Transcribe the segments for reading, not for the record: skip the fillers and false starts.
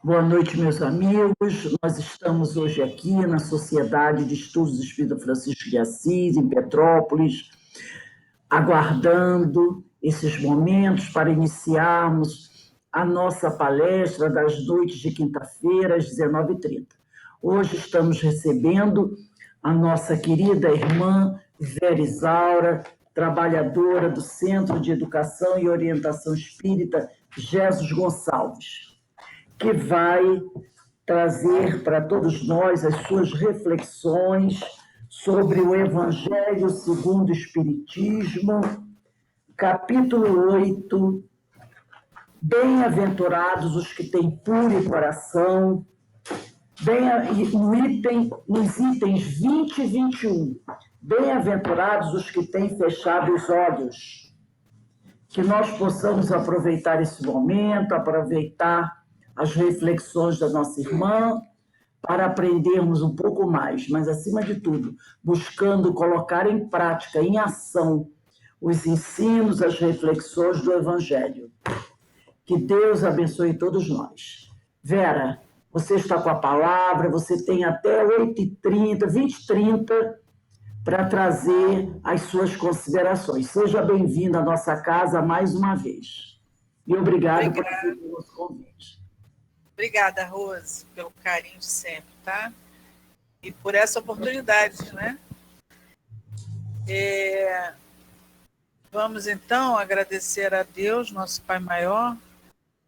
Boa noite, meus amigos. Nós estamos hoje aqui na Sociedade de Estudos Espírita Francisco de Assis, em Petrópolis, aguardando esses momentos para iniciarmos a nossa palestra das noites de quinta-feira, às 19h30. Hoje estamos recebendo a nossa querida irmã Vera Isaura, trabalhadora do Centro de Educação e Orientação Espírita Jesus Gonçalves, que vai trazer para todos nós as suas reflexões sobre o Evangelho segundo o Espiritismo, capítulo 8, Bem-aventurados os que têm puro coração, nos itens 20 e 21, Bem-aventurados os que têm fechado os olhos. Que nós possamos aproveitar esse momento, aproveitar as reflexões da nossa irmã, para aprendermos um pouco mais, mas, acima de tudo, buscando colocar em prática, em ação, os ensinos, as reflexões do Evangelho. Que Deus abençoe todos nós. Vera, você está com a palavra, você tem até 8h30, 20h30, para trazer as suas considerações. Seja bem-vinda à nossa casa mais uma vez. E obrigado por aceitar o nosso convite. Obrigada, Rose, pelo carinho de sempre, tá? E por essa oportunidade, né? Vamos, então, agradecer a Deus, nosso Pai Maior,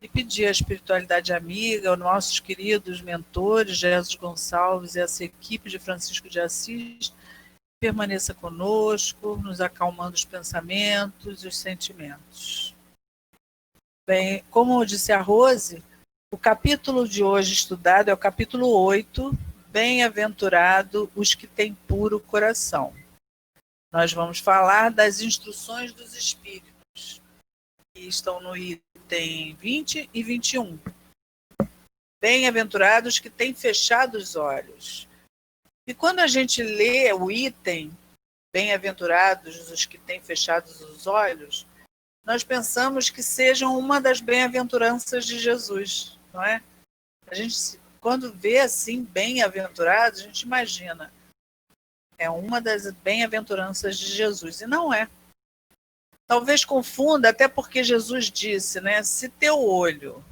e pedir à espiritualidade amiga, aos nossos queridos mentores, Jesus Gonçalves e essa equipe de Francisco de Assis, permaneça conosco, nos acalmando os pensamentos e os sentimentos. Bem, como disse a Rose, o capítulo de hoje estudado é o capítulo 8, Bem-aventurado os que têm puro coração. Nós vamos falar das instruções dos espíritos, que estão no item 20 e 21. Bem-aventurados que têm fechado os olhos. E quando a gente lê o item, Bem-aventurados os que têm fechado os olhos, nós pensamos que sejam uma das bem-aventuranças de Jesus, não é? A gente, quando vê assim, bem-aventurados, a gente imagina, é uma das bem-aventuranças de Jesus, e não é. Talvez confunda, até porque Jesus disse, né? Se teu olho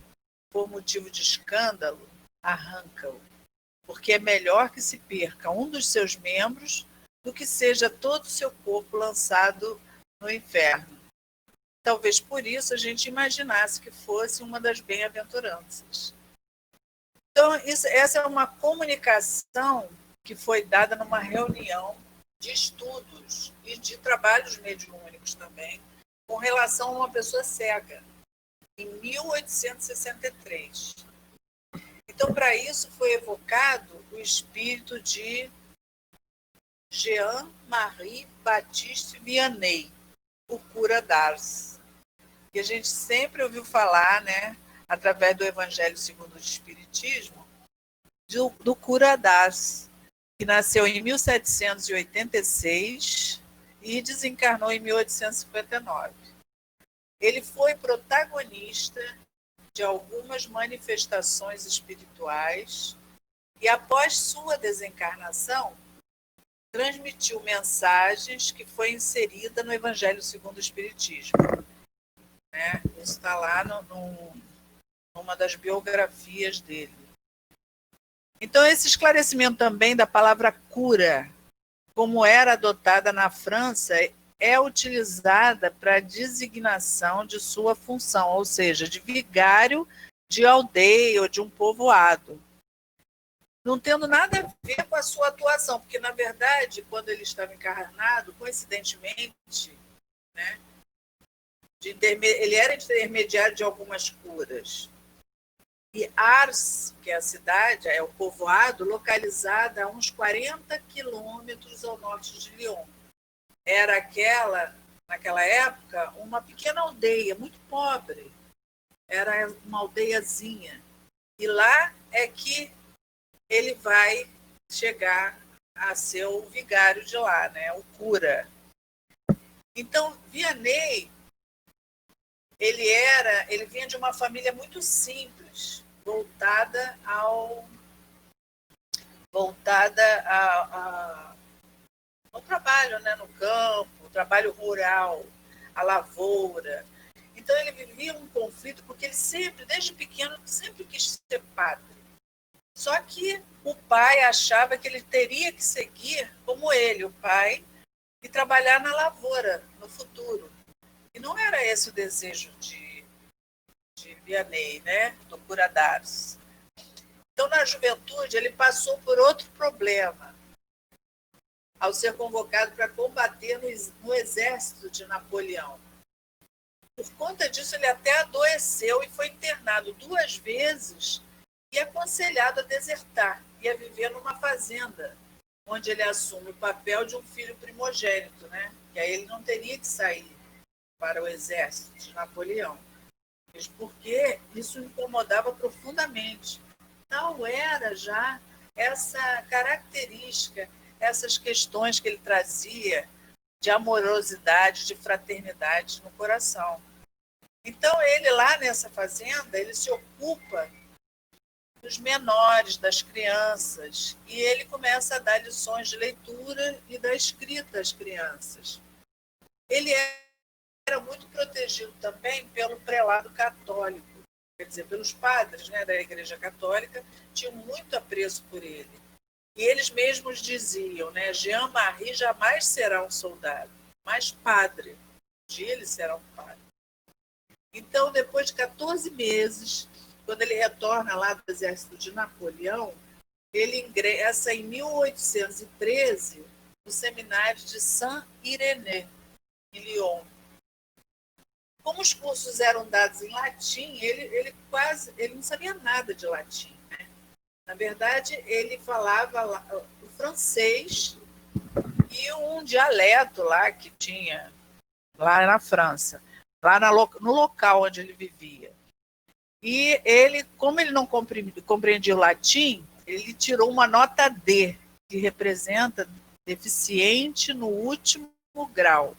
for motivo de escândalo, arranca-o, porque é melhor que se perca um dos seus membros do que seja todo o seu corpo lançado no inferno. Talvez por isso a gente imaginasse que fosse uma das bem-aventuranças. Então, essa é uma comunicação que foi dada numa reunião de estudos e de trabalhos mediúnicos também, com relação a uma pessoa cega, em 1863. Então, para isso foi evocado o espírito de Jean-Marie Baptiste Vianney, o cura d'Ars, que a gente sempre ouviu falar, né, através do Evangelho segundo o Espiritismo, do cura d'Ars, que nasceu em 1786 e desencarnou em 1859. Ele foi protagonista de algumas manifestações espirituais e, após sua desencarnação, transmitiu mensagens que foi inserida no Evangelho segundo o Espiritismo. Né? Isso está lá numa das biografias dele. Então, esse esclarecimento também da palavra cura, como era adotada na França, é utilizada para a designação de sua função, ou seja, de vigário de aldeia ou de um povoado. Não tendo nada a ver com a sua atuação, porque, na verdade, quando ele estava encarnado, coincidentemente, né, ele era intermediário de algumas curas. E Ars, que é a cidade, é o povoado, localizada a uns 40 quilômetros ao norte de Lyon. Era naquela época, uma pequena aldeia, muito pobre. Era uma aldeiazinha. E lá é que ele vai chegar a ser o vigário de lá, né? O cura. Então, Vianney, ele vinha de uma família muito simples, voltada ao trabalho, né, no campo, trabalho rural, a lavoura. Então ele vivia um conflito porque ele sempre, desde pequeno, sempre quis ser padre. Só que o pai achava que ele teria que seguir como ele, o pai, e trabalhar na lavoura no futuro. E não era esse o desejo de Vianney, né, do Cura d'Ars. Então, na juventude, ele passou por outro problema, ao ser convocado para combater no exército de Napoleão. Por conta disso, ele até adoeceu e foi internado 2 vezes e aconselhado a desertar e a viver numa fazenda, onde ele assume o papel de um filho primogênito, né? Que aí ele não teria que sair para o exército de Napoleão, porque isso incomodava profundamente. Tal era já essa característica, essas questões que ele trazia de amorosidade, de fraternidade no coração. Então, ele lá nessa fazenda, ele se ocupa dos menores, das crianças, e ele começa a dar lições de leitura e da escrita às crianças. Ele era muito protegido também pelo prelado católico, quer dizer, pelos padres, né, da Igreja Católica, tinham muito apreço por ele. E eles mesmos diziam, né, Jean-Marie jamais será um soldado, mas padre. Um dia ele será um padre. Então, depois de 14 meses, quando ele retorna lá do exército de Napoleão, ele ingressa em 1813 no seminário de Saint-Irénée, em Lyon. Como os cursos eram dados em latim, ele não sabia nada de latim, né? Na verdade, ele falava o francês e um dialeto lá que tinha lá na França, lá no local onde ele vivia. E ele, como ele não compreendia o latim, ele tirou uma nota D, que representa deficiente no último grau.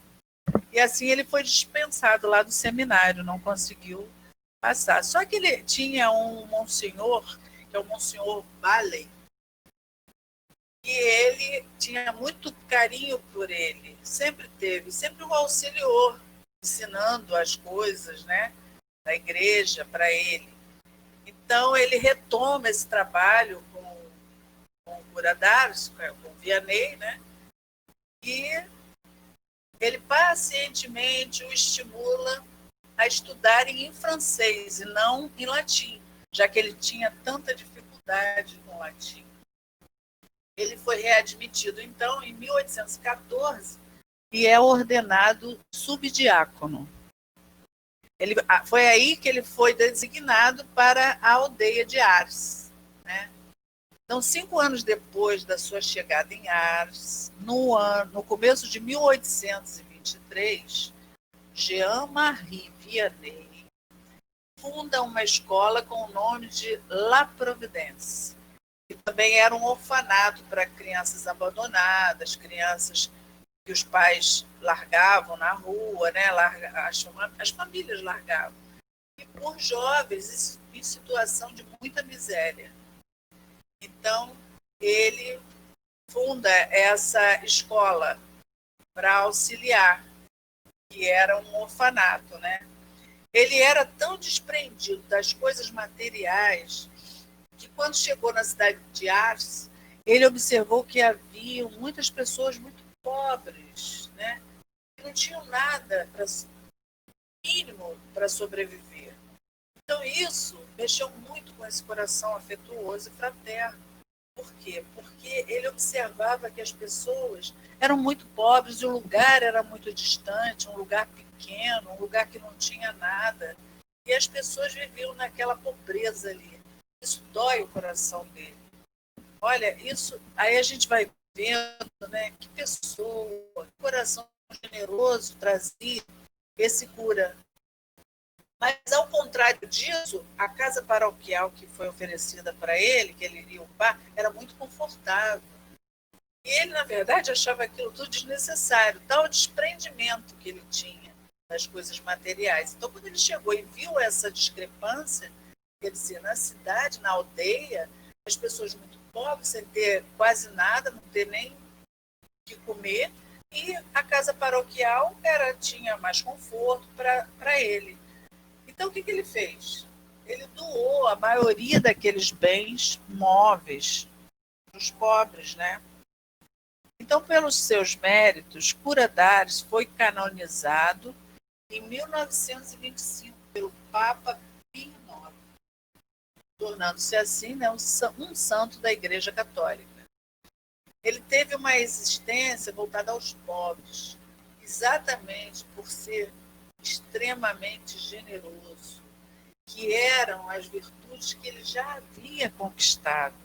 E assim ele foi dispensado lá do seminário, não conseguiu passar. Só que ele tinha um monsenhor, que é o Monsenhor Balley, e ele tinha muito carinho por ele, sempre o auxiliou, ensinando as coisas, né, da igreja para ele. Então ele retoma esse trabalho com o Cura d'Ars, com o Vianney, né, e ele pacientemente o estimula a estudarem em francês e não em latim, já que ele tinha tanta dificuldade com o latim. Ele foi readmitido, então, em 1814 e é ordenado subdiácono. Foi aí que ele foi designado para a aldeia de Ars, né? Então, 5 anos depois da sua chegada em Ars, no começo de 1823, Jean-Marie Vianney funda uma escola com o nome de La Providence, que também era um orfanato para crianças abandonadas, crianças que os pais largavam na rua, né? As famílias largavam, e por jovens em situação de muita miséria. Então, ele funda essa escola para auxiliar, que era um orfanato, né? Ele era tão desprendido das coisas materiais que, quando chegou na cidade de Ars, ele observou que havia muitas pessoas muito pobres, né? Que não tinham nada mínimo para sobreviver. Então, isso mexeu muito com esse coração afetuoso e fraterno. Por quê? Porque ele observava que as pessoas eram muito pobres e o lugar era muito distante, um lugar pequeno, um lugar que não tinha nada. E as pessoas viviam naquela pobreza ali. Isso dói o coração dele. Olha, isso aí a gente vai vendo, né, que pessoa, que coração generoso trazia esse cura. Mas, ao contrário disso, a casa paroquial que foi oferecida para ele, que ele iria ocupar, era muito confortável. E ele, na verdade, achava aquilo tudo desnecessário, tal desprendimento que ele tinha das coisas materiais. Então, quando ele chegou e viu essa discrepância, Quer dizer, na cidade, na aldeia, as pessoas muito pobres, sem ter quase nada, não ter nem o que comer, e a casa paroquial tinha mais conforto para ele. Então, o que ele fez? Ele doou a maioria daqueles bens móveis para os pobres, né? Então, pelos seus méritos, Cura-Dares foi canonizado em 1925 pelo Papa Pio IX, tornando-se assim, né, um santo da Igreja Católica. Ele teve uma existência voltada aos pobres, exatamente por ser extremamente generoso, que eram as virtudes que ele já havia conquistado.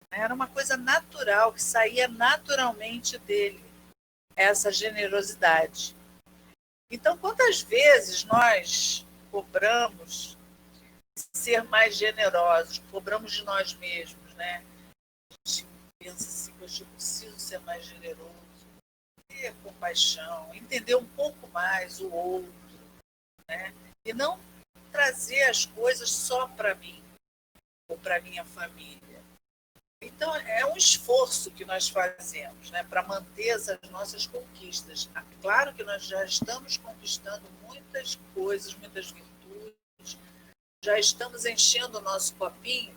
Era uma coisa natural, que saía naturalmente dele, essa generosidade. Então, quantas vezes nós cobramos ser mais generosos, cobramos de nós mesmos, né? A gente pensa assim, poxa, eu preciso ser mais generoso, ter compaixão, entender um pouco mais o outro, né? E não trazer as coisas só para mim ou para minha família. Então, é um esforço que nós fazemos, né, para manter as nossas conquistas. Claro que nós já estamos conquistando muitas coisas, muitas virtudes, já estamos enchendo o nosso copinho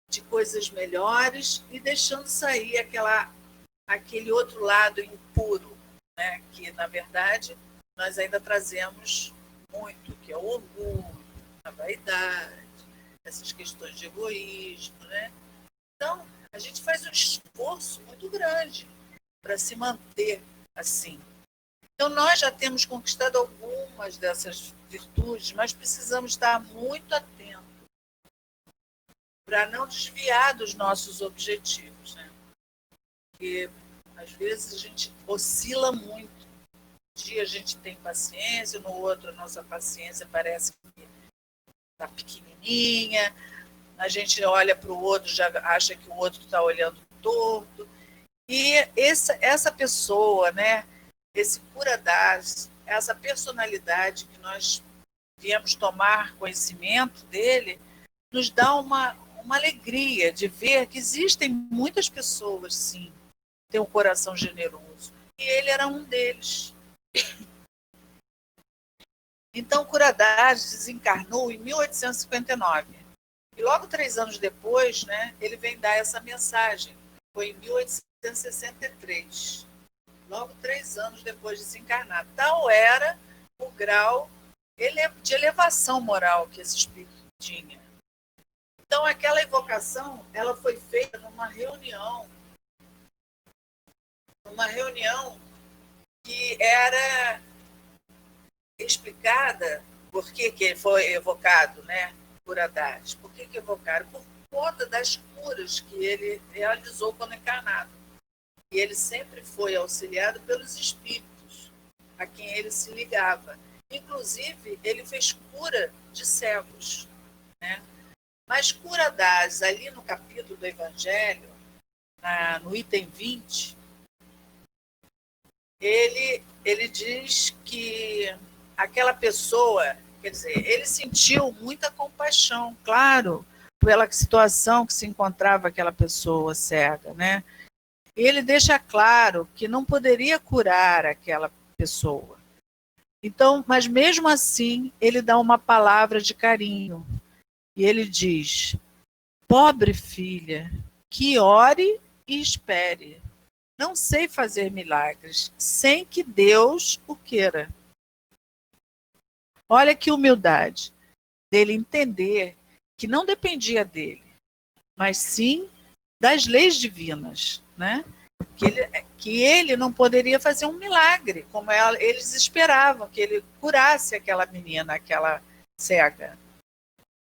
de coisas melhores e deixando sair aquele outro lado impuro, né, que, na verdade, nós ainda trazemos muito, que é o orgulho, a vaidade, essas questões de egoísmo, né? Então, a gente faz um esforço muito grande para se manter assim. Então, nós já temos conquistado algumas dessas virtudes, mas precisamos estar muito atentos para não desviar dos nossos objetivos, né? Porque, às vezes, a gente oscila muito. Um dia a gente tem paciência, no outro a nossa paciência parece que está pequenininha, a gente olha para o outro, já acha que o outro está olhando torto. E essa pessoa, né, esse Cura-Dares, essa personalidade que nós viemos tomar conhecimento dele, nos dá uma alegria de ver que existem muitas pessoas, sim, que têm um coração generoso. E ele era um deles. Então, Cura-Dares desencarnou em 1859. E logo 3 anos depois, né, ele vem dar essa mensagem. Foi em 1863. Logo 3 anos depois de desencarnar. Tal era o grau de elevação moral que esse espírito tinha. Então, aquela evocação, ela foi feita numa reunião que era explicada por que foi evocado, né? Cura-Dares. Por que evocaram? Por conta das curas que ele realizou quando encarnado. E ele sempre foi auxiliado pelos espíritos a quem ele se ligava. Inclusive, ele fez cura de cegos, né? Mas Cura-Dares, ali no capítulo do Evangelho, no item 20, ele diz que aquela pessoa, quer dizer, ele sentiu muita compaixão, claro, pela situação que se encontrava aquela pessoa cega, né? E ele deixa claro que não poderia curar aquela pessoa. Então, mas mesmo assim, ele dá uma palavra de carinho. E ele diz: pobre filha, que ore e espere. Não sei fazer milagres sem que Deus o queira. Olha que humildade dele entender que não dependia dele, mas sim das leis divinas, né? Que ele não poderia fazer um milagre, como eles esperavam, que ele curasse aquela menina, aquela cega.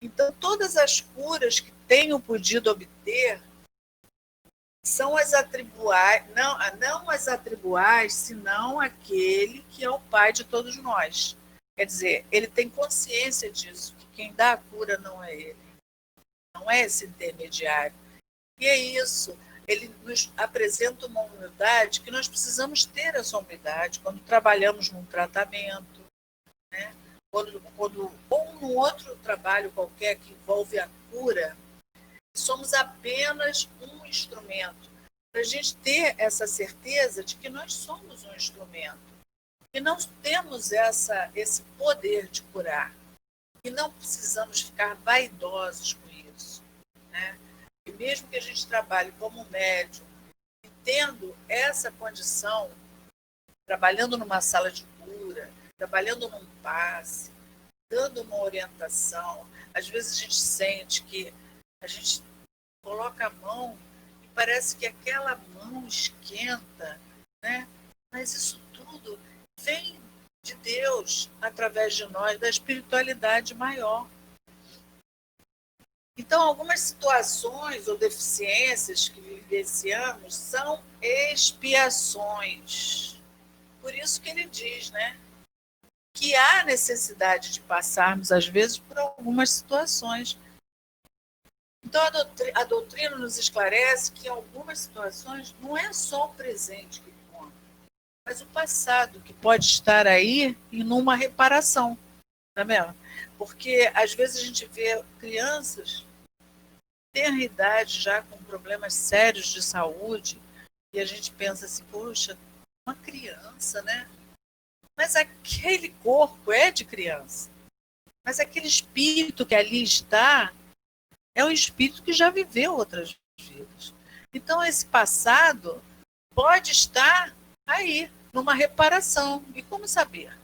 Então, todas as curas que tenho podido obter são as atribuais, não as atribuais, senão aquele que é o Pai de todos nós. Quer dizer, ele tem consciência disso, que quem dá a cura não é ele, não é esse intermediário. E é isso, ele nos apresenta uma humildade que nós precisamos ter essa humildade quando trabalhamos num tratamento, né? ou num outro trabalho qualquer que envolve a cura, somos apenas um instrumento. Para a gente ter essa certeza de que nós somos um instrumento, que não temos esse poder de curar, e não precisamos ficar vaidosos com isso, né? E mesmo que a gente trabalhe como médium, e tendo essa condição, trabalhando numa sala de cura, trabalhando num passe, dando uma orientação, às vezes a gente sente que a gente coloca a mão e parece que aquela mão esquenta, né? Mas isso tudo vem de Deus através de nós, da espiritualidade maior. Então, algumas situações ou deficiências que vivenciamos são expiações. Por isso que ele diz, né, que há necessidade de passarmos, às vezes, por algumas situações. Então, a doutrina nos esclarece que em algumas situações não é só o presente que conta, mas o passado, que pode estar aí e numa reparação. Tá vendo? Porque, às vezes, a gente vê crianças ter idade já com problemas sérios de saúde e a gente pensa assim, poxa, uma criança, né? Mas aquele corpo é de criança. Mas aquele espírito que ali está é um espírito que já viveu outras vidas. Então, esse passado pode estar aí, numa reparação. E como saber?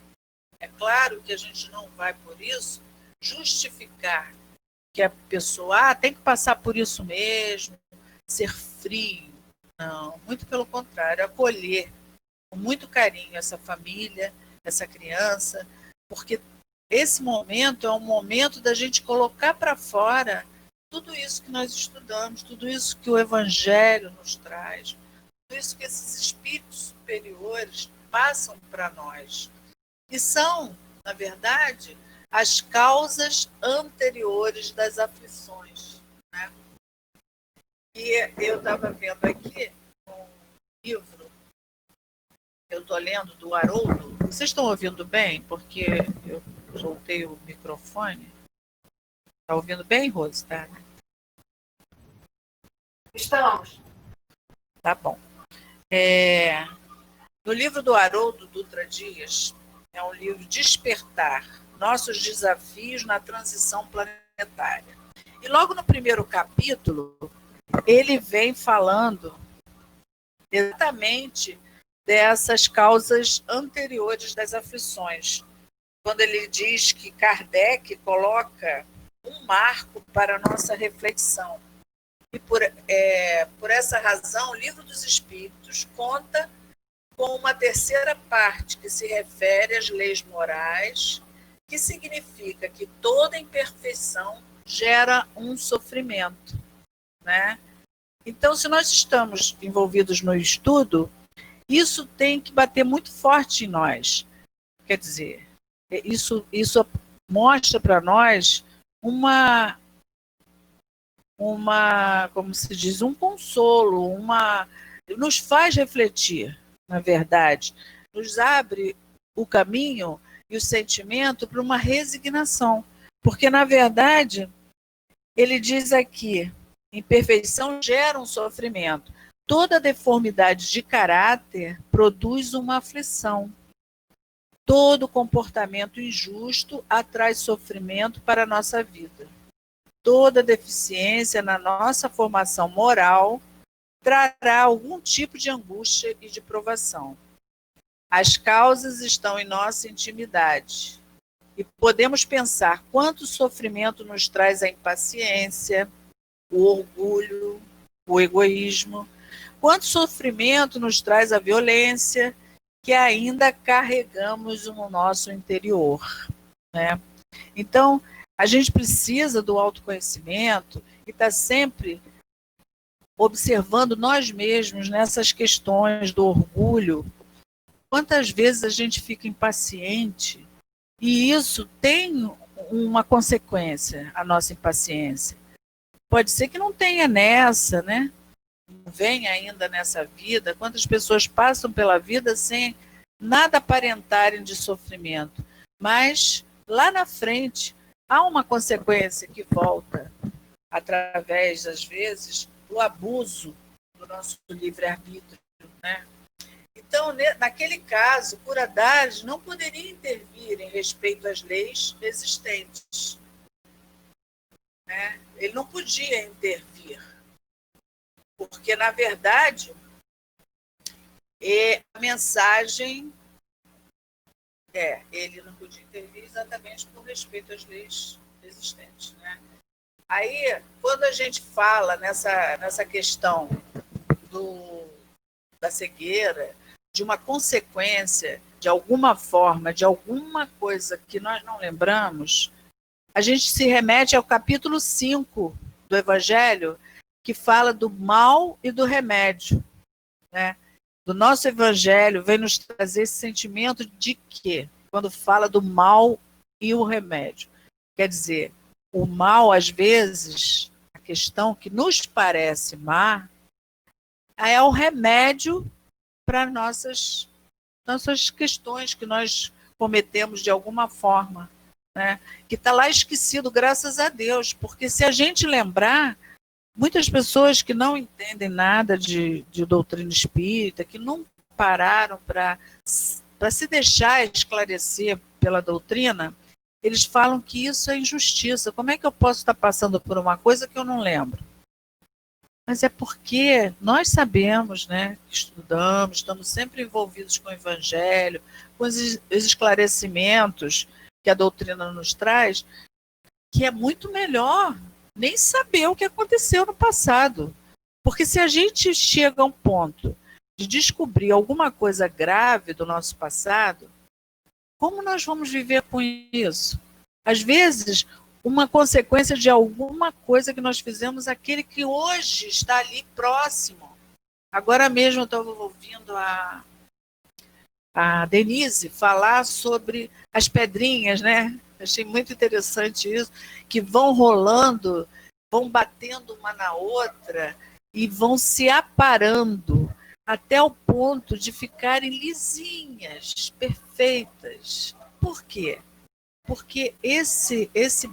É claro que a gente não vai, por isso, justificar que a pessoa tem que passar por isso mesmo, ser frio. Não, muito pelo contrário, acolher com muito carinho essa família, essa criança, porque esse momento é um momento da gente colocar para fora tudo isso que nós estudamos, tudo isso que o Evangelho nos traz, tudo isso que esses espíritos superiores passam para nós. E são, na verdade, as causas anteriores das aflições, né? E eu estava vendo aqui um livro, eu estou lendo, do Haroldo. Vocês estão ouvindo bem? Porque eu soltei o microfone. Está ouvindo bem, Rose? Tá, né? Estamos. Tá bom. No livro do Haroldo Dutra Dias, é um livro Despertar, Nossos Desafios na Transição Planetária. E logo no primeiro capítulo, ele vem falando exatamente dessas causas anteriores das aflições. Quando ele diz que Kardec coloca um marco para a nossa reflexão. E por essa razão, o Livro dos Espíritos conta com uma terceira parte que se refere às leis morais, que significa que toda imperfeição gera um sofrimento, né? Então, se nós estamos envolvidos no estudo, isso tem que bater muito forte em nós. Quer dizer, isso mostra para nós como se diz, um consolo, nos faz refletir, na verdade, nos abre o caminho e o sentimento para uma resignação. Porque, na verdade, ele diz aqui, imperfeição gera um sofrimento. Toda deformidade de caráter produz uma aflição. Todo comportamento injusto atrai sofrimento para a nossa vida. Toda deficiência na nossa formação moral trará algum tipo de angústia e de provação. As causas estão em nossa intimidade. E podemos pensar quanto sofrimento nos traz a impaciência, o orgulho, o egoísmo, quanto sofrimento nos traz a violência que ainda carregamos no nosso interior, né? Então, a gente precisa do autoconhecimento e estar sempre observando nós mesmos nessas questões do orgulho. Quantas vezes a gente fica impaciente e isso tem uma consequência, a nossa impaciência. Pode ser que não tenha nessa, né? Não venha ainda nessa vida. Quantas pessoas passam pela vida sem nada aparentarem de sofrimento, mas lá na frente há uma consequência que volta através, às vezes, do abuso do nosso livre-arbítrio, né? Então, naquele caso, por Haddad não poderia intervir em respeito às leis existentes, né? Ele não podia intervir, porque, na verdade, a mensagem ele não podia intervir exatamente por respeito às leis existentes, né? Aí, quando a gente fala nessa questão da cegueira, de uma consequência, de alguma forma, de alguma coisa que nós não lembramos, a gente se remete ao capítulo 5 do Evangelho, que fala do mal e do remédio, né? Do nosso Evangelho vem nos trazer esse sentimento de que, quando fala do mal e o remédio, quer dizer, o mal, às vezes, a questão que nos parece má, é o remédio para nossas questões que nós cometemos de alguma forma, né? Que está lá esquecido, graças a Deus, porque se a gente lembrar, muitas pessoas que não entendem nada de doutrina espírita, que não pararam para se deixar esclarecer pela doutrina, eles falam que isso é injustiça. Como é que eu posso estar passando por uma coisa que eu não lembro? Mas é porque nós sabemos, né, que estudamos, estamos sempre envolvidos com o Evangelho, com os esclarecimentos que a doutrina nos traz, que é muito melhor nem saber o que aconteceu no passado. Porque se a gente chega a um ponto de descobrir alguma coisa grave do nosso passado, como nós vamos viver com isso? Às vezes, uma consequência de alguma coisa que nós fizemos, aquele que hoje está ali próximo. Agora mesmo eu estava ouvindo a Denise falar sobre as pedrinhas, né? Achei muito interessante isso, que vão rolando, vão batendo uma na outra e vão se aparando até o ponto de ficarem lisinhas, perfeitas. Por quê? Porque esse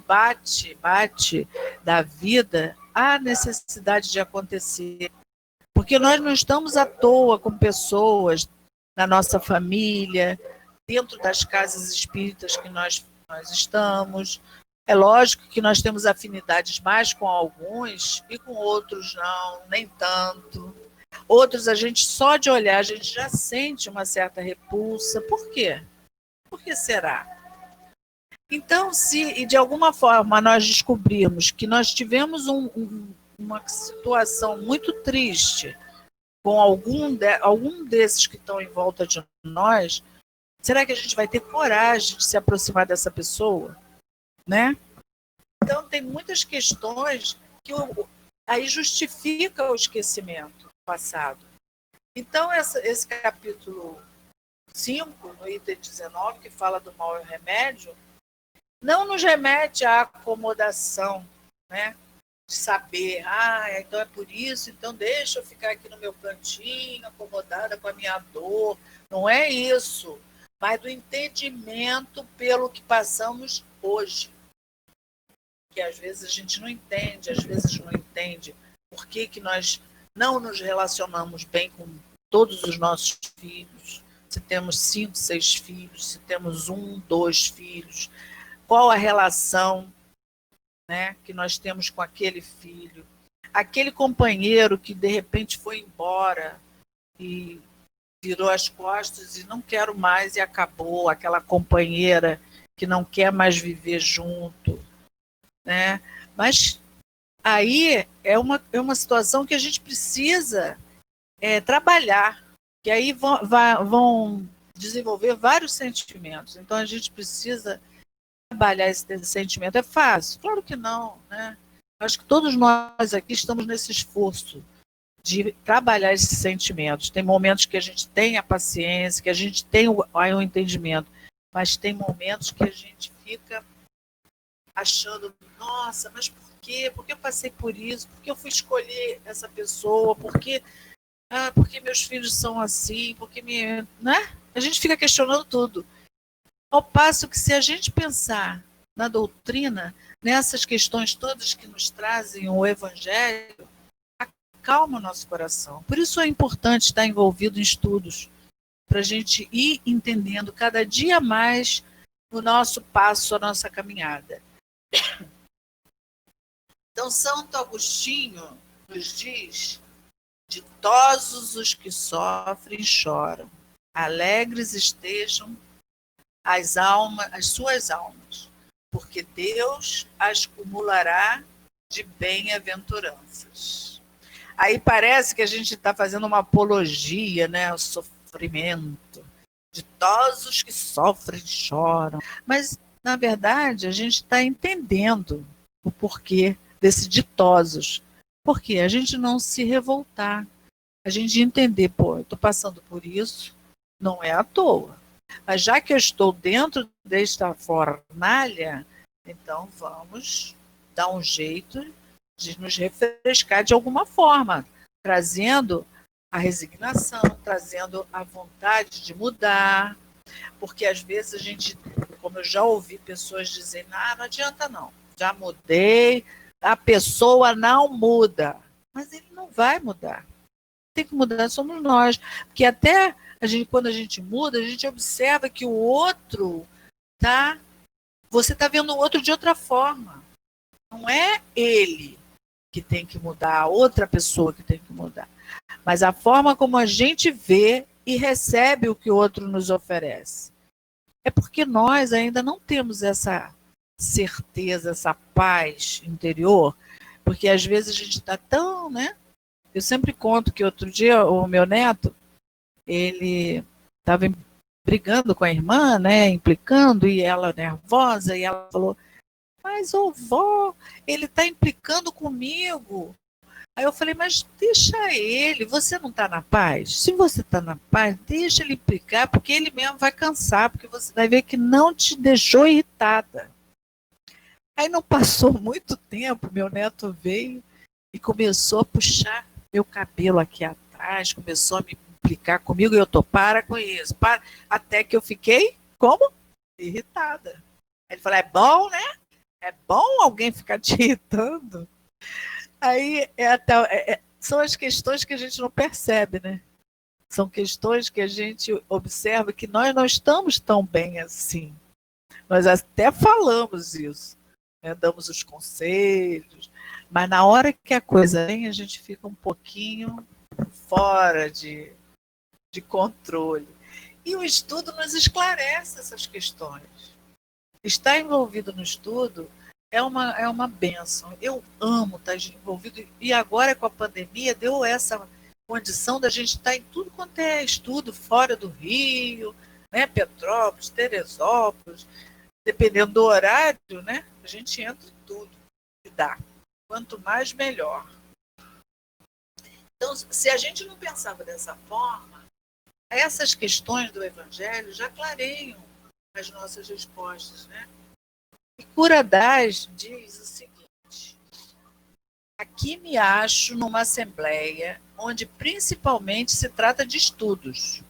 bate da vida há necessidade de acontecer. Porque nós não estamos à toa com pessoas na nossa família, dentro das casas espíritas que nós estamos. É lógico que nós temos afinidades mais com alguns e com outros não, nem tanto. Outros, a gente só de olhar, a gente já sente uma certa repulsa. Por quê? Por que será? Então, se de alguma forma nós descobrirmos que nós tivemos uma situação muito triste com algum desses que estão em volta de nós, será que a gente vai ter coragem de se aproximar dessa pessoa? Né? Então, tem muitas questões que aí justifica o esquecimento do passado. Então, esse capítulo 5, no item 19, que fala do mal e o remédio, não nos remete à acomodação, né? De saber, então é por isso, então deixa eu ficar aqui no meu cantinho, acomodada com a minha dor. Não é isso, mas do entendimento pelo que passamos hoje. Que às vezes a gente não entende, por que nós não nos relacionamos bem com todos os nossos filhos, se temos 5, 6 filhos, se temos 1, 2 filhos, qual a relação, né, que nós temos com aquele filho, aquele companheiro que de repente foi embora e virou as costas e não quero mais e acabou, aquela companheira que não quer mais viver junto, né? Mas aí é uma situação que a gente precisa trabalhar, que aí vão desenvolver vários sentimentos, então a gente precisa trabalhar esse sentimento. É fácil? Claro que não, né? Acho que todos nós aqui estamos nesse esforço de trabalhar esses sentimentos. Tem momentos que a gente tem a paciência, que a gente tem o entendimento, mas tem momentos que a gente fica achando, nossa, mas por quê? Por que eu passei por isso? Por que eu fui escolher essa pessoa? Por que meus filhos são assim? Por que né? A gente fica questionando tudo. Ao passo que, se a gente pensar na doutrina, nessas questões todas que nos trazem o Evangelho, acalma o nosso coração. Por isso é importante estar envolvido em estudos, para a gente ir entendendo cada dia mais o nosso passo, a nossa caminhada. Então, Santo Agostinho nos diz: ditosos os que sofrem e choram, alegres estejam as suas almas, porque Deus as cumulará de bem-aventuranças. Aí parece que a gente está fazendo uma apologia, né, ao sofrimento. Ditosos que sofrem e choram. Mas, na verdade, a gente está entendendo o porquê desse ditosos. Porque a gente não se revoltar. A gente entender, pô, eu estou passando por isso, não é à toa. Mas já que eu estou dentro desta fornalha, então vamos dar um jeito de nos refrescar de alguma forma, trazendo a resignação, trazendo a vontade de mudar, porque às vezes a gente, como eu já ouvi pessoas dizerem, não adianta não, já mudei, a pessoa não muda, mas ele não vai mudar. Tem que mudar somos nós, porque até quando a gente muda, a gente observa que o outro você está vendo o outro de outra forma. Não é ele que tem que mudar, a outra pessoa que tem que mudar, mas a forma como a gente vê e recebe o que o outro nos oferece. É porque nós ainda não temos essa certeza, essa paz interior, porque às vezes a gente está tão, né? Eu sempre conto que outro dia o meu neto, ele estava brigando com a irmã, né, implicando, e ela nervosa, e ela falou: mas, ô vó, ele está implicando comigo. Aí eu falei: mas deixa ele, você não está na paz? Se você está na paz, deixa ele implicar, porque ele mesmo vai cansar, porque você vai ver que não te deixou irritada. Aí não passou muito tempo, meu neto veio e começou a puxar meu cabelo aqui atrás, começou a me implicar comigo, e eu para com isso, para, até que eu fiquei, como? Irritada. Ele falou: é bom, né? É bom alguém ficar te irritando? Aí são as questões que a gente não percebe, né? São questões que a gente observa que nós não estamos tão bem assim. Nós até falamos isso, né? Damos os conselhos, mas na hora que a coisa vem, a gente fica um pouquinho fora de controle. E o estudo nos esclarece essas questões. Estar envolvido no estudo é uma bênção. Eu amo estar envolvido. E agora, com a pandemia, deu essa condição da gente estar em tudo quanto é estudo, fora do Rio, né? Petrópolis, Teresópolis. Dependendo do horário, né? A gente entra em tudo que dá. Quanto mais, melhor. Então, se a gente não pensava dessa forma, essas questões do Evangelho já clareiam as nossas respostas, né? E Curadás diz o seguinte: aqui me acho numa assembleia onde principalmente se trata de estudos.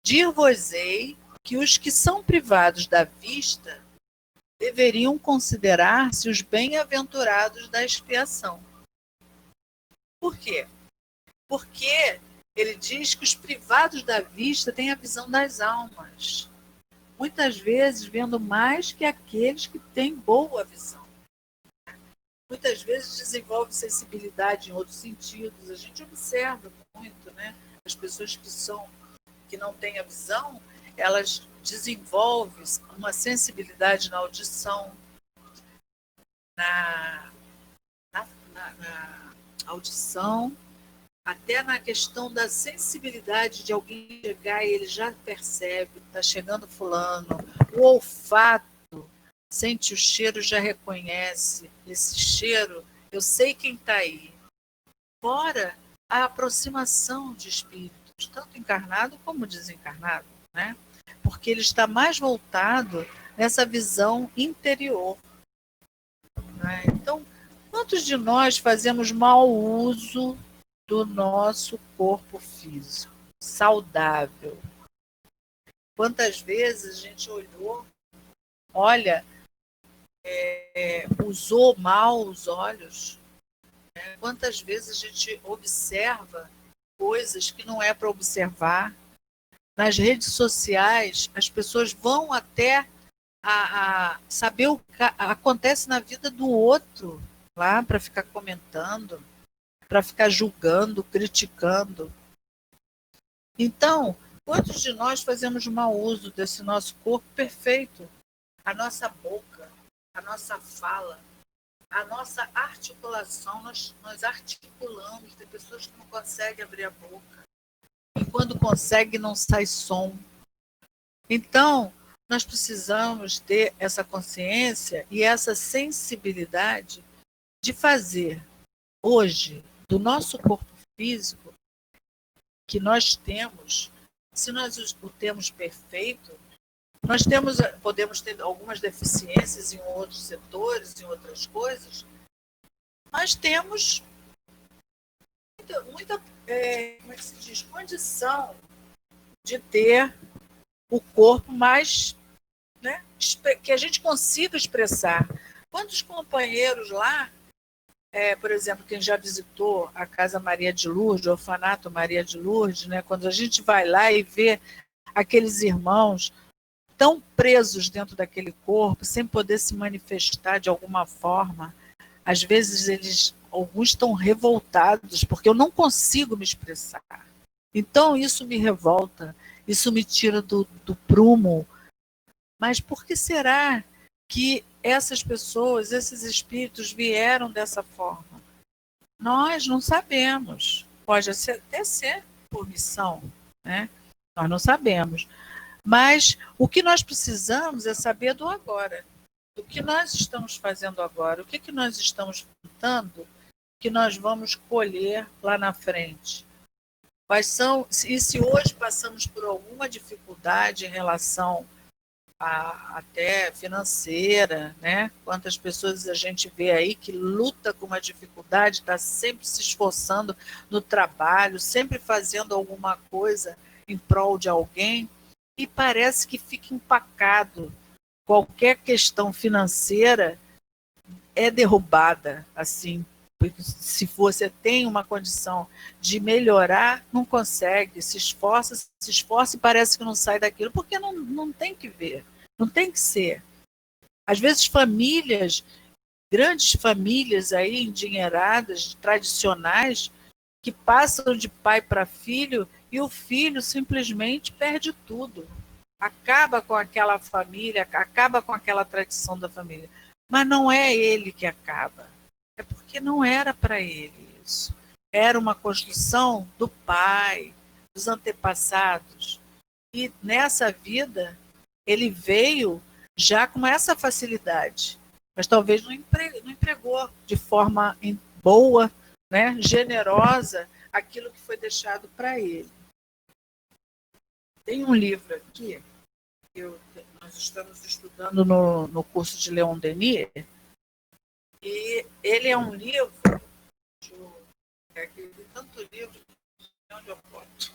Dir-vos-ei que os que são privados da vista deveriam considerar-se os bem-aventurados da expiação. Por quê? Porque ele diz que os privados da vista têm a visão das almas, muitas vezes vendo mais que aqueles que têm boa visão. Muitas vezes desenvolve sensibilidade em outros sentidos. A gente observa muito, né? As pessoas que não têm a visão, elas desenvolvem uma sensibilidade na audição, na audição, até na questão da sensibilidade de alguém chegar e ele já percebe, está chegando fulano, o olfato, sente o cheiro, já reconhece esse cheiro, eu sei quem está aí. Fora a aproximação de espíritos, tanto encarnado como desencarnado, né? Porque ele está mais voltado nessa visão interior, né? Então, quantos de nós fazemos mau uso do nosso corpo físico, saudável? Quantas vezes a gente olha, usou mal os olhos, né? Quantas vezes a gente observa coisas que não é para observar. Nas redes sociais, as pessoas vão até a saber o que acontece na vida do outro, lá para ficar comentando, para ficar julgando, criticando. Então, quantos de nós fazemos mau uso desse nosso corpo perfeito? A nossa boca, a nossa fala, a nossa articulação, nós articulamos, tem pessoas que não conseguem abrir a boca, e quando consegue não sai som. Então, nós precisamos ter essa consciência e essa sensibilidade de fazer hoje do nosso corpo físico, que nós temos, se nós o temos perfeito, nós podemos ter algumas deficiências em outros setores, em outras coisas, mas temos muita como é que se diz, condição de ter o corpo mais, né, que a gente consiga expressar. Quantos companheiros lá, por exemplo, quem já visitou a Casa Maria de Lourdes, o orfanato Maria de Lourdes, né, quando a gente vai lá e vê aqueles irmãos tão presos dentro daquele corpo, sem poder se manifestar de alguma forma, às vezes alguns estão revoltados, porque eu não consigo me expressar. Então isso me revolta, isso me tira do prumo. Mas por que será que essas pessoas, esses espíritos vieram dessa forma? Nós não sabemos. Pode até ser por missão, né? Nós não sabemos. Mas o que nós precisamos é saber do agora. O que nós estamos fazendo agora, o que nós estamos plantando, que nós vamos colher lá na frente. E se hoje passamos por alguma dificuldade em relação até financeira, né? Quantas pessoas a gente vê aí que luta com uma dificuldade, está sempre se esforçando no trabalho, sempre fazendo alguma coisa em prol de alguém, e parece que fica empacado. Qualquer questão financeira é derrubada, assim. Se você tem uma condição de melhorar, não consegue, se esforça e parece que não sai daquilo, porque não tem que ver, não tem que ser. Às vezes famílias, grandes famílias aí, endinheiradas, tradicionais, que passam de pai para filho e o filho simplesmente perde tudo. Acaba com aquela família, acaba com aquela tradição da família. Mas não é ele que acaba. É porque não era para ele isso. Era uma construção do pai, dos antepassados. E nessa vida, ele veio já com essa facilidade. Mas talvez não empregou de forma boa, né, generosa, aquilo que foi deixado para ele. Tem um livro aqui, que nós estamos estudando no curso de Leon Denis, e ele é um livro, tem tanto livro, onde eu boto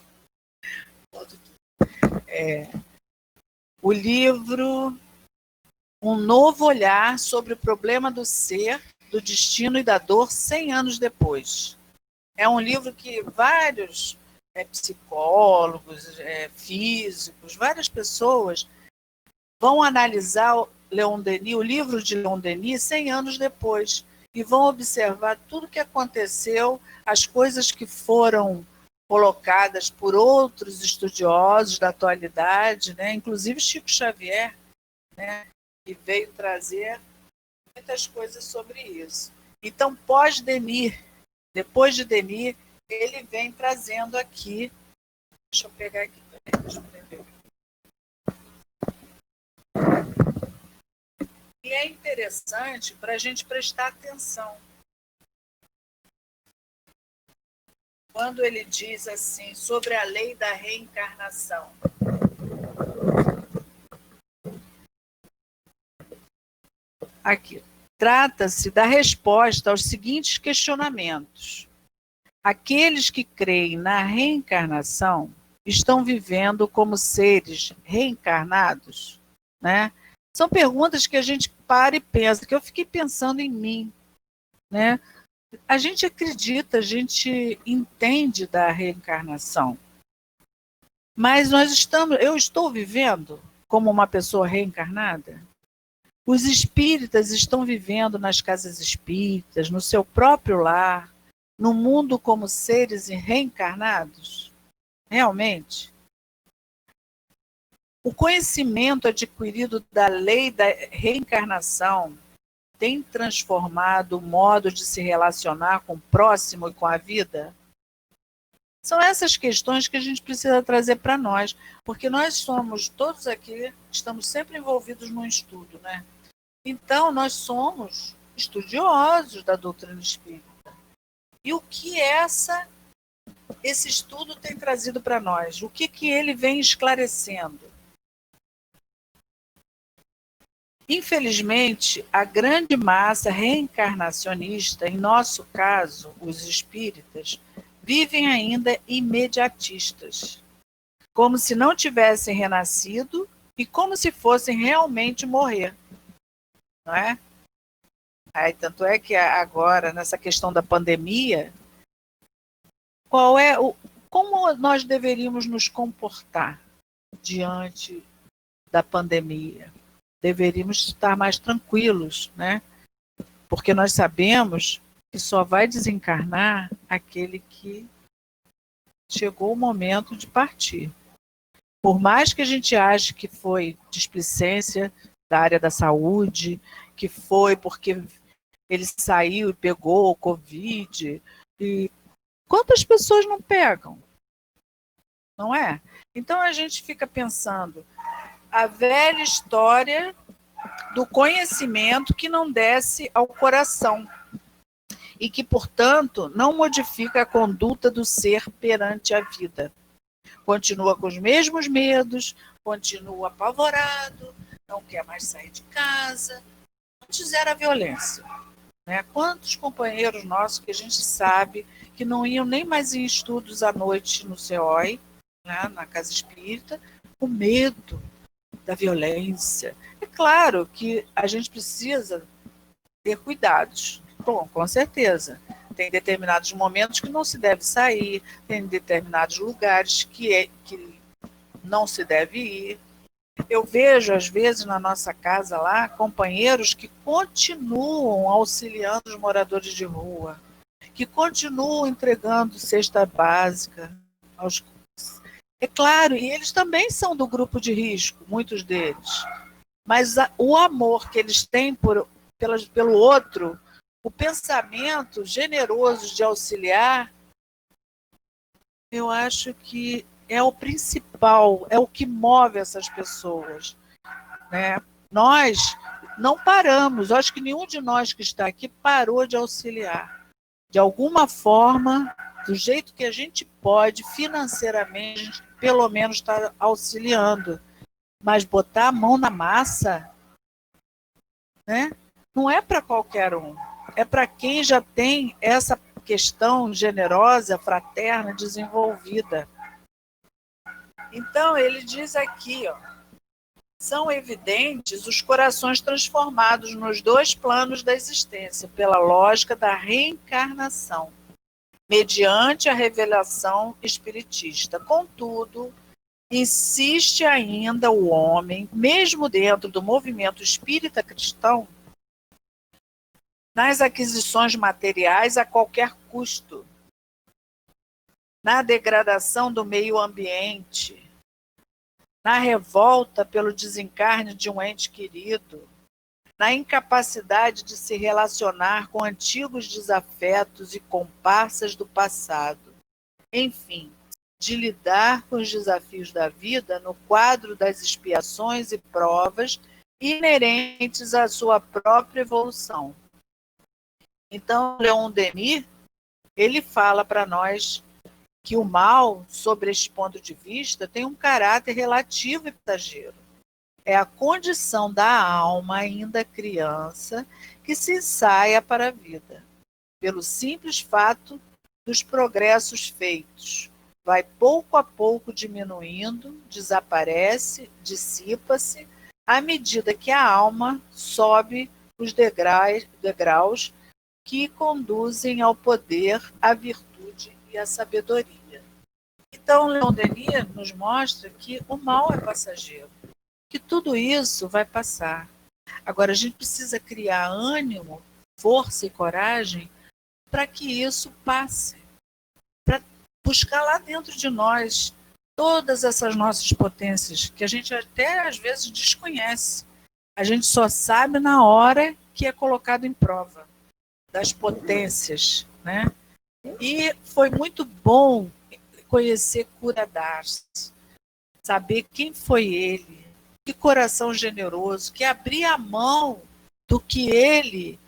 o livro Um Novo Olhar sobre o Problema do Ser, do Destino e da Dor 100 anos depois. É um livro que vários psicólogos, físicos, várias pessoas vão analisar Leon Denis, o livro de Leon Denis 100 anos depois, e vão observar tudo o que aconteceu, as coisas que foram colocadas por outros estudiosos da atualidade, né? Inclusive Chico Xavier, né? Que veio trazer muitas coisas sobre isso. Então, pós-Denis, depois de Denis, ele vem trazendo aqui. Deixa eu pegar aqui também, deixa eu ver. E é interessante para a gente prestar atenção. Quando ele diz assim, sobre a lei da reencarnação. Aqui. Trata-se da resposta aos seguintes questionamentos. Aqueles que creem na reencarnação estão vivendo como seres reencarnados? Né? São perguntas que a gente para e pensa, que eu fiquei pensando em mim. Né? A gente acredita, a gente entende da reencarnação, mas eu estou vivendo como uma pessoa reencarnada? Os espíritas estão vivendo nas casas espíritas, no seu próprio lar, no mundo como seres reencarnados? Realmente? O conhecimento adquirido da lei da reencarnação tem transformado o modo de se relacionar com o próximo e com a vida? São essas questões que a gente precisa trazer para nós, porque nós somos, todos aqui, estamos sempre envolvidos num estudo, né? Então, nós somos estudiosos da doutrina espírita. E o que esse estudo tem trazido para nós? O que ele vem esclarecendo? Infelizmente, a grande massa reencarnacionista, em nosso caso, os espíritas, vivem ainda imediatistas, como se não tivessem renascido e como se fossem realmente morrer. Não é? Aí, tanto é que agora, nessa questão da pandemia, como nós deveríamos nos comportar diante da pandemia? Deveríamos estar mais tranquilos, né? Porque nós sabemos que só vai desencarnar aquele que chegou o momento de partir. Por mais que a gente ache que foi displicência da área da saúde, que foi porque ele saiu e pegou o Covid, e quantas pessoas não pegam? Não é? Então a gente fica pensando, a velha história do conhecimento que não desce ao coração e que, portanto, não modifica a conduta do ser perante a vida. Continua com os mesmos medos, continua apavorado, não quer mais sair de casa. Antes era a violência. Né? Quantos companheiros nossos que a gente sabe que não iam nem mais em estudos à noite no CEOI, né, na Casa Espírita, com medo da violência. É claro que a gente precisa ter cuidados. Bom, com certeza. Tem determinados momentos que não se deve sair, tem determinados lugares que não se deve ir. Eu vejo, às vezes, na nossa casa lá, companheiros que continuam auxiliando os moradores de rua, que continuam entregando cesta básica aos... É claro, e eles também são do grupo de risco, muitos deles. Mas o amor que eles têm pelo outro, o pensamento generoso de auxiliar, eu acho que é o principal, é o que move essas pessoas. Né? Nós não paramos, acho que nenhum de nós que está aqui parou de auxiliar. De alguma forma, do jeito que a gente pode, financeiramente, a gente pelo menos está auxiliando. Mas botar a mão na massa, né? Não é para qualquer um. É para quem já tem essa questão generosa, fraterna, desenvolvida. Então, ele diz aqui, ó, são evidentes os corações transformados nos dois planos da existência, pela lógica da reencarnação, mediante a revelação espiritista. Contudo, insiste ainda o homem, mesmo dentro do movimento espírita cristão, nas aquisições materiais a qualquer custo, na degradação do meio ambiente, na revolta pelo desencarne de um ente querido, na incapacidade de se relacionar com antigos desafetos e comparsas do passado, enfim, de lidar com os desafios da vida no quadro das expiações e provas inerentes à sua própria evolução. Então, Leon Denis, ele fala para nós que o mal, sobre este ponto de vista, tem um caráter relativo e passageiro. É a condição da alma, ainda criança, que se ensaia para a vida, pelo simples fato dos progressos feitos, vai pouco a pouco diminuindo, desaparece, dissipa-se, à medida que a alma sobe os degraus que conduzem ao poder, à virtude e à sabedoria. Então, Leon Denis nos mostra que o mal é passageiro, que tudo isso vai passar. Agora, a gente precisa criar ânimo, força e coragem para que isso passe, para buscar lá dentro de nós todas essas nossas potências que a gente até às vezes desconhece. A gente só sabe na hora que é colocado em prova das potências, né? E foi muito bom conhecer Cura Das, saber quem foi ele, que coração generoso, que abria a mão do que ele,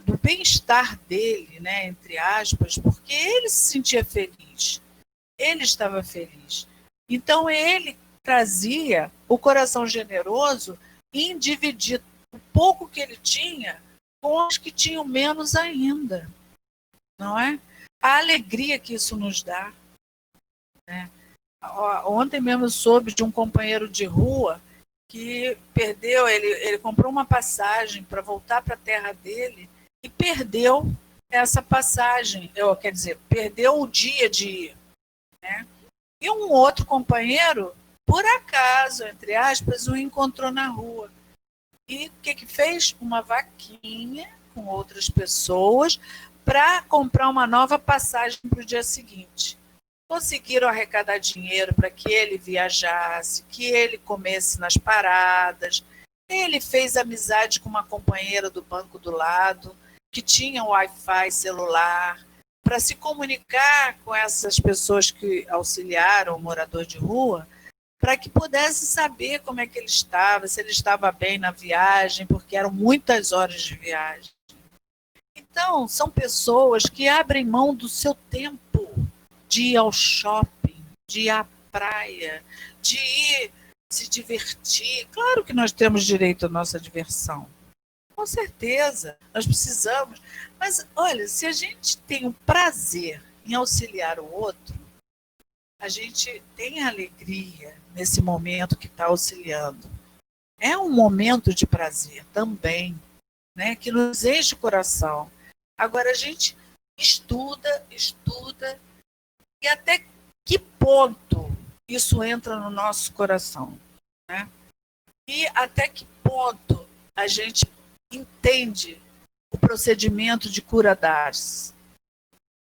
do bem-estar dele, né, entre aspas, porque ele se sentia feliz, ele estava feliz. Então ele trazia o coração generoso em dividir o pouco que ele tinha com os que tinham menos ainda, não é? A alegria que isso nos dá, né? Ontem mesmo eu soube de um companheiro de rua que perdeu, ele comprou uma passagem para voltar para a terra dele e perdeu essa passagem, quer dizer, perdeu o dia de ir, né? E um outro companheiro, por acaso, entre aspas, o encontrou na rua. E o que fez? Uma vaquinha com outras pessoas para comprar uma nova passagem para o dia seguinte. Conseguiram arrecadar dinheiro para que ele viajasse, que ele comesse nas paradas. Ele fez amizade com uma companheira do banco do lado, que tinha Wi-Fi celular, para se comunicar com essas pessoas que auxiliaram o morador de rua, para que pudesse saber como é que ele estava, se ele estava bem na viagem, porque eram muitas horas de viagem. Então, são pessoas que abrem mão do seu tempo de ir ao shopping, de ir à praia, de ir se divertir. Claro que nós temos direito à nossa diversão. Com certeza, nós precisamos. Mas, olha, se a gente tem o prazer em auxiliar o outro, a gente tem alegria nesse momento que está auxiliando. É um momento de prazer também, né, que nos enche o coração. Agora, a gente estuda, e até que ponto isso entra no nosso coração, né? E até que ponto a gente entende o procedimento de Cura Das.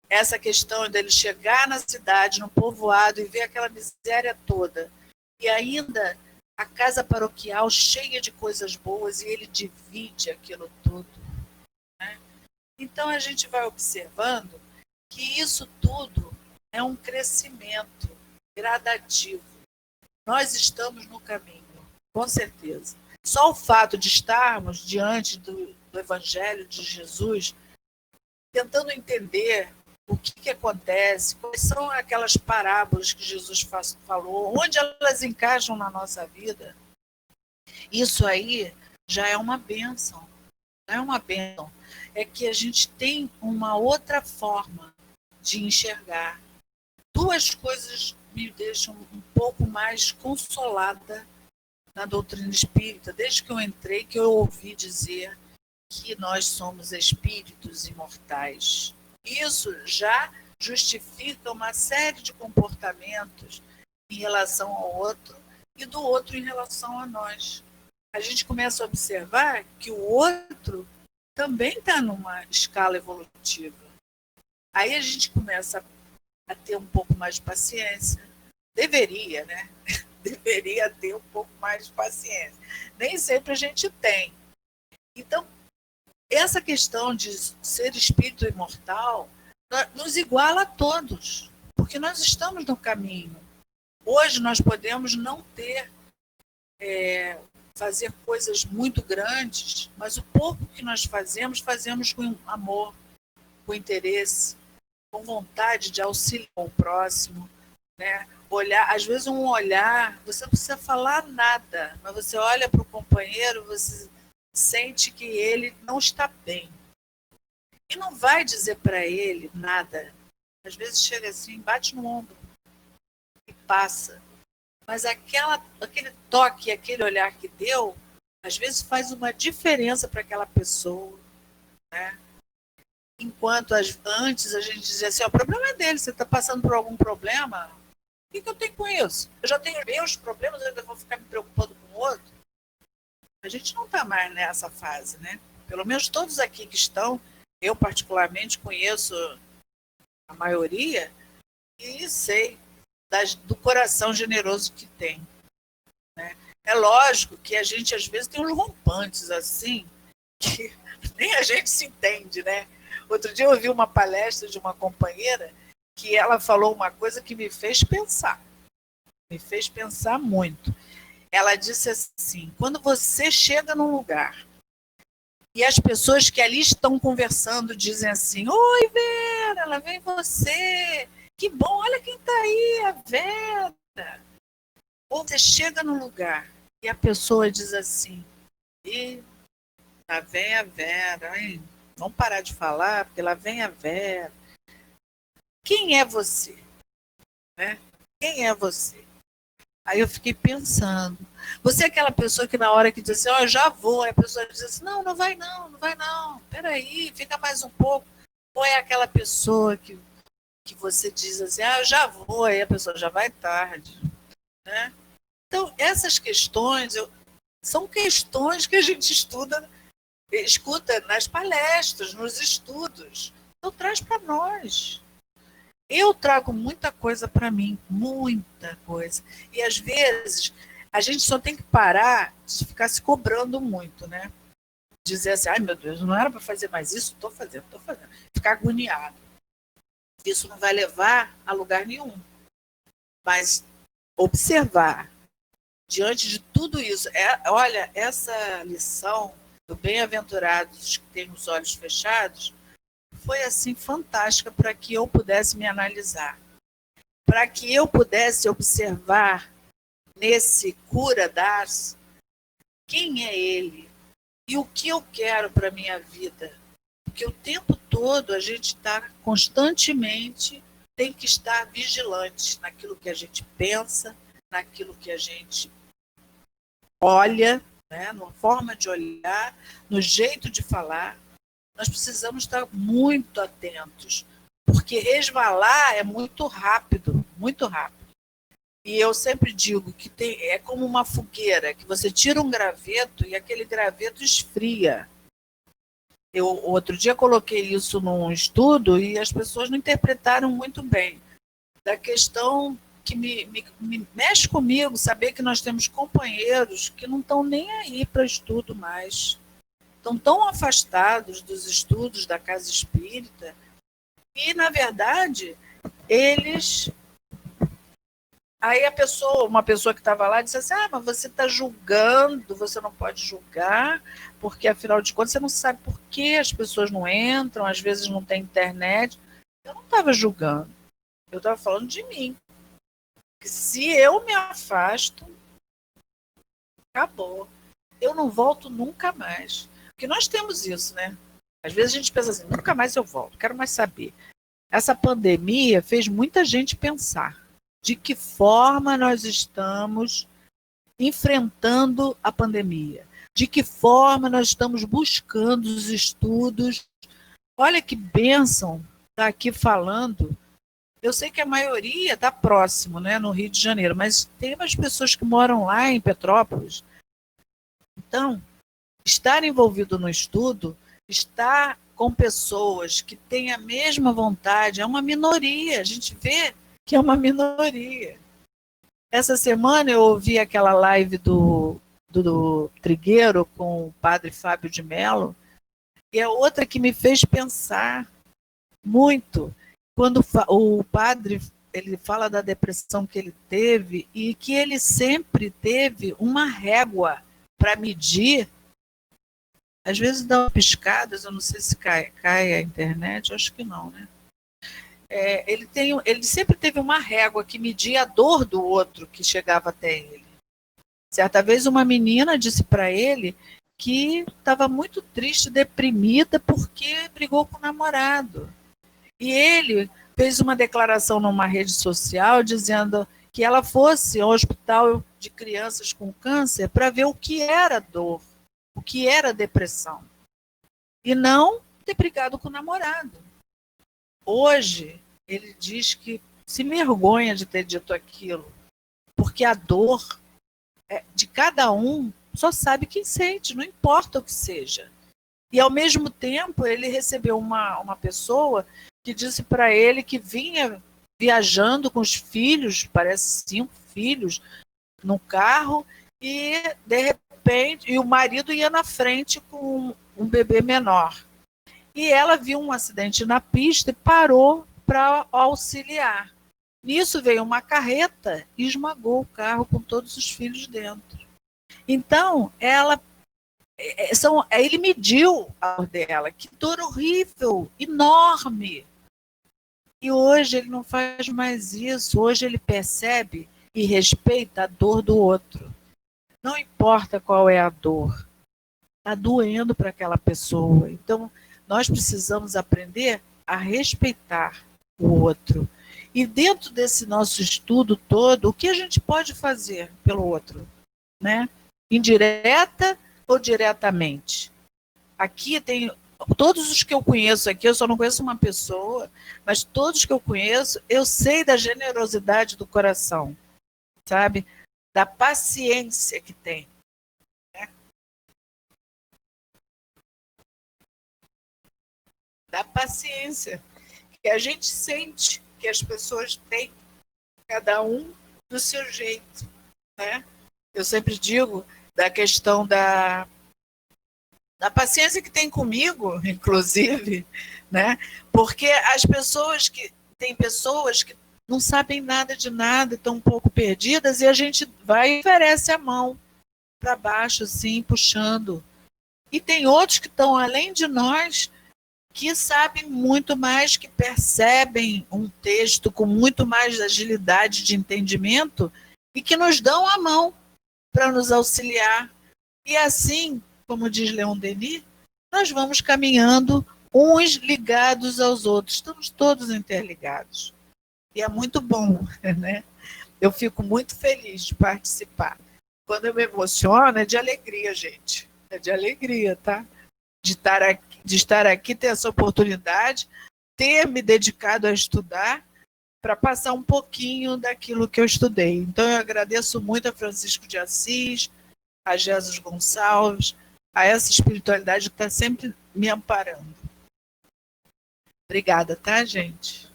Essa questão dele chegar na cidade, no povoado, e ver aquela miséria toda. E ainda a casa paroquial cheia de coisas boas, e ele divide aquilo tudo, né? Então a gente vai observando que isso tudo é um crescimento gradativo. Nós estamos no caminho, com certeza. Só o fato de estarmos diante do Evangelho de Jesus, tentando entender o que acontece, quais são aquelas parábolas que Jesus falou, onde elas encaixam na nossa vida, isso aí já é uma bênção. Não é uma bênção. É que a gente tem uma outra forma de enxergar. Duas coisas me deixam um pouco mais consolada na doutrina espírita, desde que eu entrei, que eu ouvi dizer que nós somos espíritos imortais. Isso já justifica uma série de comportamentos em relação ao outro e do outro em relação a nós. A gente começa a observar que o outro também está numa escala evolutiva. Aí a gente começa a ter um pouco mais de paciência. Deveria, né? Deveria ter um pouco mais de paciência. Nem sempre a gente tem. Então, essa questão de ser espírito imortal nos iguala a todos, porque nós estamos no caminho. Hoje nós podemos não ter, fazer coisas muito grandes, mas o pouco que nós fazemos com amor, com interesse, com vontade de auxiliar o próximo, né? Olhar, às vezes um olhar, você não precisa falar nada, mas você olha para o companheiro, você sente que ele não está bem. E não vai dizer para ele nada. Às vezes chega assim, bate no ombro. e passa. Mas aquele toque, aquele olhar que deu, às vezes faz uma diferença para aquela pessoa, né? Enquanto antes a gente dizia assim, o problema é dele, você está passando por algum problema, o que eu tenho com isso? Eu já tenho meus problemas, eu ainda vou ficar me preocupando com o outro? A gente não está mais nessa fase, né? Pelo menos todos aqui que estão, eu particularmente conheço a maioria e sei do coração generoso que tem, né? É lógico que a gente às vezes tem uns rompantes assim, que nem a gente se entende, né? Outro dia eu ouvi uma palestra de uma companheira que ela falou uma coisa que me fez pensar muito. Ela disse assim, quando você chega num lugar e as pessoas que ali estão conversando dizem assim, oi Vera, lá vem você, que bom, olha quem está aí, a Vera. Ou você chega num lugar e a pessoa diz assim, e lá vem a Vera, hein? Vamos parar de falar, porque lá vem a Vera. Quem é você? Né? Quem é você? Aí eu fiquei pensando. Você é aquela pessoa que na hora que diz assim, eu já vou, aí a pessoa diz assim, não vai não. Peraí, fica mais um pouco. Ou é aquela pessoa que você diz assim, eu já vou, aí a pessoa já vai tarde. Né? Então, essas questões são questões que a gente escuta nas palestras, nos estudos. Então, traz para nós. Eu trago muita coisa para mim, muita coisa. E, às vezes, a gente só tem que parar de ficar se cobrando muito, né? Dizer assim, ai, meu Deus, não era para fazer mais isso, estou fazendo. Ficar agoniado. Isso não vai levar a lugar nenhum. Mas observar, diante de tudo isso, olha, essa lição do Bem-aventurados que tem os olhos fechados, foi assim fantástica para que eu pudesse me analisar, para que eu pudesse observar nesse cura das quem é ele e o que eu quero para a minha vida. Porque o tempo todo a gente está constantemente, tem que estar vigilante naquilo que a gente pensa, naquilo que a gente olha, né, na forma de olhar, no jeito de falar. Nós precisamos estar muito atentos, porque resvalar é muito rápido, muito rápido. E eu sempre digo que é como uma fogueira, que você tira um graveto e aquele graveto esfria. Eu outro dia coloquei isso num estudo e as pessoas não interpretaram muito bem. Da questão que me mexe comigo, saber que nós temos companheiros que não estão nem aí para estudo mais. Estão tão afastados dos estudos da casa espírita e, na verdade, eles... Aí uma pessoa que estava lá disse assim, mas você está julgando, você não pode julgar, porque, afinal de contas, você não sabe por que as pessoas não entram, às vezes não tem internet. Eu não estava julgando, eu estava falando de mim. Que se eu me afasto, acabou. Eu não volto nunca mais. Porque nós temos isso, né? Às vezes a gente pensa assim, nunca mais eu volto, quero mais saber. Essa pandemia fez muita gente pensar de que forma nós estamos enfrentando a pandemia, de que forma nós estamos buscando os estudos. Olha que bênção estar aqui falando. Eu sei que a maioria está próximo, né, no Rio de Janeiro, mas tem umas pessoas que moram lá em Petrópolis. Então, estar envolvido no estudo, estar com pessoas que têm a mesma vontade, é uma minoria, a gente vê que é uma minoria. Essa semana eu ouvi aquela live do Trigueiro com o padre Fábio de Mello, e é outra que me fez pensar muito, quando o padre ele fala da depressão que ele teve e que ele sempre teve uma régua para medir. Às vezes dá uma piscadas, eu não sei se cai a internet, eu acho que não, né? Ele sempre teve uma régua que media a dor do outro que chegava até ele. Certa vez uma menina disse para ele que estava muito triste, deprimida, porque brigou com o namorado. E ele fez uma declaração numa rede social dizendo, que ela fosse ao hospital de crianças com câncer para ver o que era dor, o que era depressão. E não ter brigado com o namorado. Hoje, ele diz que se envergonha de ter dito aquilo, porque a dor de cada um só sabe quem sente, não importa o que seja. E, ao mesmo tempo, ele recebeu uma pessoa que disse para ele que vinha viajando com os filhos, parece 5 filhos, no carro, e, de repente, o marido ia na frente com um bebê menor. E ela viu um acidente na pista e parou para auxiliar. Nisso veio uma carreta e esmagou o carro com todos os filhos dentro. Então, ele mediu a dor dela, que dor horrível, enorme. E hoje ele não faz mais isso, hoje ele percebe e respeita a dor do outro. Não importa qual é a dor, está doendo para aquela pessoa. Então, nós precisamos aprender a respeitar o outro. E dentro desse nosso estudo todo, o que a gente pode fazer pelo outro? Né? Indireta ou diretamente? Aqui tem todos os que eu conheço aqui, eu só não conheço uma pessoa, mas todos que eu conheço, eu sei da generosidade do coração, sabe? Da paciência que tem. Né? Da paciência que a gente sente que as pessoas têm, cada um do seu jeito. Né? Eu sempre digo da questão da paciência que tem comigo, inclusive, né? Porque tem pessoas que não sabem nada de nada, estão um pouco perdidas, e a gente vai e oferece a mão para baixo, assim, puxando. E tem outros que estão além de nós, que sabem muito mais, que percebem um texto com muito mais agilidade de entendimento e que nos dão a mão para nos auxiliar. E assim, como diz Leon Denis, nós vamos caminhando uns ligados aos outros. Estamos todos interligados. E é muito bom, né? Eu fico muito feliz de participar. Quando eu me emociono, é de alegria, gente. É de alegria, tá? De estar aqui, ter essa oportunidade, ter me dedicado a estudar para passar um pouquinho daquilo que eu estudei. Então, eu agradeço muito a Francisco de Assis, a Jesus Gonçalves, a essa espiritualidade que está sempre me amparando. Obrigada, tá, gente?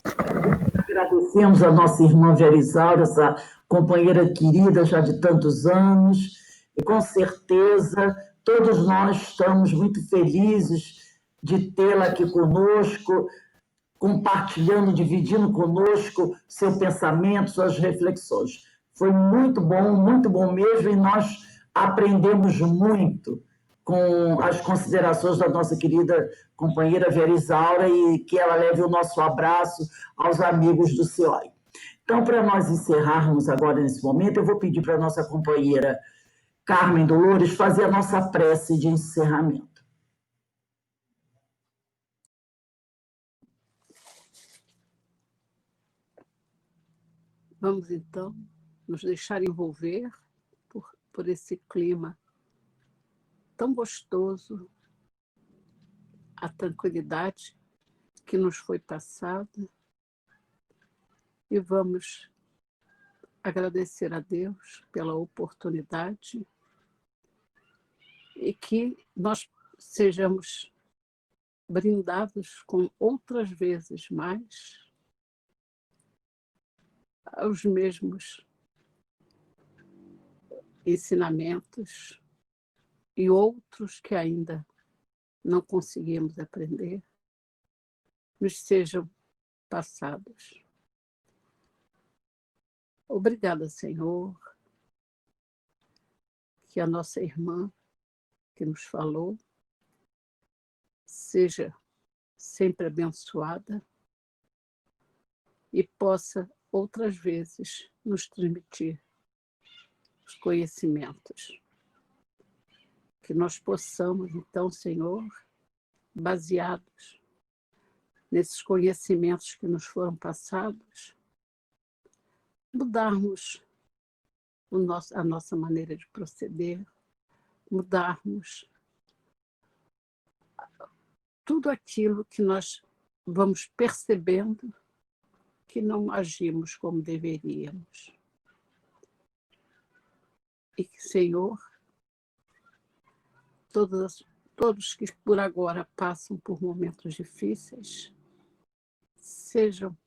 Agradecemos a nossa irmã Vera Isaura, essa companheira querida já de tantos anos, e com certeza todos nós estamos muito felizes de tê-la aqui conosco, compartilhando, dividindo conosco seu pensamento, suas reflexões. Foi muito bom mesmo, e nós aprendemos muito com as considerações da nossa querida companheira Vera Isaura, e que ela leve o nosso abraço aos amigos do CIOI. Então, para nós encerrarmos agora nesse momento, eu vou pedir para a nossa companheira Carmen Dolores fazer a nossa prece de encerramento. Vamos, então, nos deixar envolver por esse clima tão gostoso, a tranquilidade que nos foi passada, e vamos agradecer a Deus pela oportunidade e que nós sejamos brindados com outras vezes mais os mesmos ensinamentos e outros que ainda não conseguimos aprender, nos sejam passados. Obrigada, Senhor, que a nossa irmã que nos falou seja sempre abençoada e possa outras vezes nos transmitir os conhecimentos. Que nós possamos, então, Senhor, baseados nesses conhecimentos que nos foram passados, mudarmos a nossa maneira de proceder, mudarmos tudo aquilo que nós vamos percebendo que não agimos como deveríamos. E que, Senhor, todos que por agora passam por momentos difíceis, sejam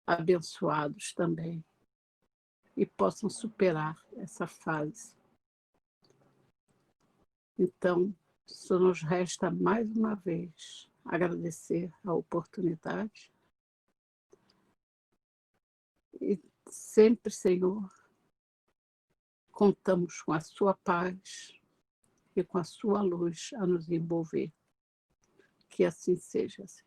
abençoados também e possam superar essa fase. Então, só nos resta mais uma vez agradecer a oportunidade e sempre, Senhor, contamos com a sua paz e com a sua luz a nos envolver. Que assim seja, Senhor.